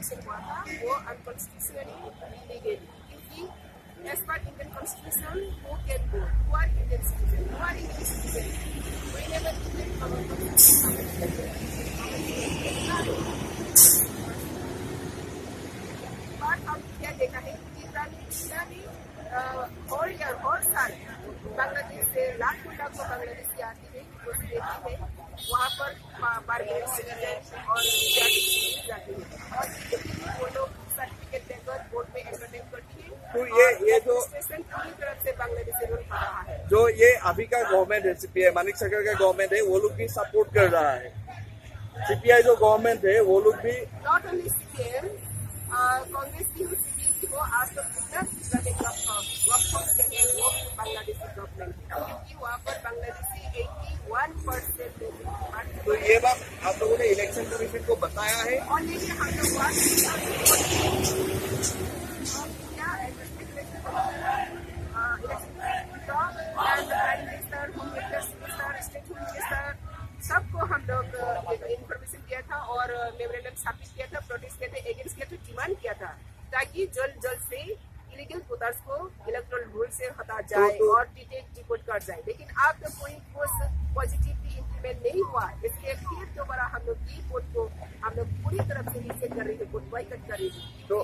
Election हुआ था वो अनकॉन्स्टिट्यूशनली इलीगल, क्योंकि as per Indian constitution who can vote, who are Indian citizen, who are Indian citizen, whenever but हम क्या देखा है कि हर साल बांग्लादेश से लाखों बांग्लादेशी आती है, वो देखती है वहाँ पर परमानेंट सिटीजन और विद्यार्थी जाती है और वो लोग सर्टिफिकेट देकर बोर्ड में एंटरटेन करती है। तो ये जो पूरी तरफ से बांग्लादेश रोल कर रहा है, जो ये अभी का गवर्नमेंट है, सीपीआई मानिक सरकार का गवर्नमेंट है, वो लोग भी सपोर्ट कर रहा है। सीपीआई जो गवर्नमेंट है वो लोग भी नॉट ओनली सीपीएम, कांग्रेस की वो आज तक कितना वो बांग्लादेशी गवर्नमेंट, क्योंकि वहाँ पर बांग्लादेशी 81% तो ये बात आप लोगों ने इलेक्शन कमीशन को बताया है। और लेकिन हम लोग सबको हम लोग इन्फॉर्मेशन दिया था और मेमोरेंडम स्थापित किया था, प्रोटेस्ट किया था, अगेंस्ट किया था, डिमांड किया था ताकि जल्द से इलीगल वोटर्स को इलेक्टोरल रोल से हटा जाए और डिपोर्ट कर जाए। लेकिन अब तक कोई पॉजिटिवली इम्प्लीमेंट नहीं हुआ, इसलिए फिर दोबारा हम लोग की वोट को हम लोग पूरी तरफ से नीचे कर रहे हैं, वोट बॉयकॉट कर रहे हैं। तो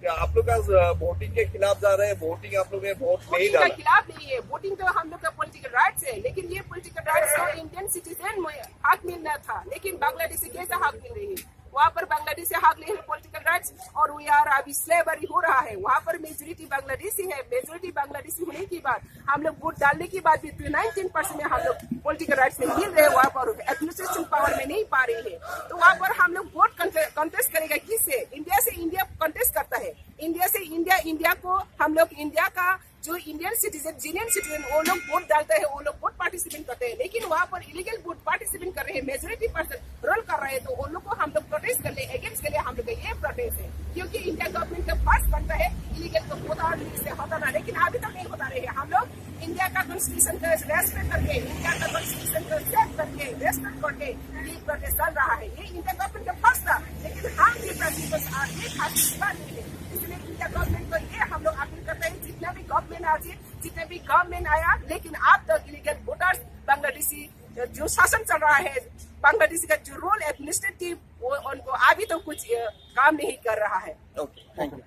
क्या आप लोग का वोटिंग के खिलाफ जा रहे हैं? वोटिंग आप लोग ने वोट नहीं डाला? खिलाफ नहीं है, वोटिंग तो हम लोग का पॉलिटिकल राइट्स है, लेकिन ये पॉलिटिकल राइट्स तो इंडियन सिटीजन में हक मिलना था, लेकिन बांग्लादेशी कैसे हक मिल रही है? वहाँ पर बांग्लादेश से हक ले पॉलिटिकल राइट्स और वो यार अभी स्लेवरी हो रहा है। वहाँ पर मेजोरिटी बांग्लादेशी है, मेजोरिटी बांग्लादेशी होने के बाद हम लोग वोट डालने के बाद भी 19% में हम लोग पॉलिटिकल राइट्स नहीं मिल रहे, वहाँ पर एडमिनिस्ट्रेशन पावर में नहीं पा रहे हैं। तो वहाँ पर हम लोग वोट कंटेस्ट करेगा किससे? इंडिया से इंडिया कंटेस्ट करता है, इंडिया से इंडिया को हम लोग इंडिया का जो इंडियन सिटीजन वो लोग वोट डालते हैं, वो लोग वोट पार्टिसिपेट करते हैं, लेकिन वहाँ पर इलीगल वोट पार्टिसिपेट कर रहे हैं, मेजोरिटी पर्सन रोल कर रहे हैं, तो उन लोग को हम लोग प्रोटेस्ट कर ले, अगेंस्ट के लिए हम लोग ये प्रोटेस्ट है, क्योंकि इंडिया गवर्नमेंट का फर्स्ट बनता है इलीगल को वोट से हटाना, लेकिन अभी तक नहीं बता रहे हैं। हम लोग इंडिया का कॉन्स्टिट्यूशन का रेस्पेक्ट करके, इंडिया का कॉन्स्टिट्यूशन को एक्सेप्ट करके, रेस्पेक्ट करके ये प्रोटेस्ट चल रहा है। ये इंडिया गवर्नमेंट का फर्स्ट था, लेकिन हम ये प्रोटेस्ट ये खास बात नहीं है, इसलिए इंडिया गवर्नमेंट को ये हम लोग अपील करते हैं, जितना भी गवर्नमेंट आया, लेकिन अब तक इलीगल वोटर्स बांग्लादेशी जो शासन चल रहा है, बांग्लादेश का जो रोल एडमिनिस्ट्रेटिव वो उनको अभी तो कुछ काम नहीं कर रहा है। Okay, thank you.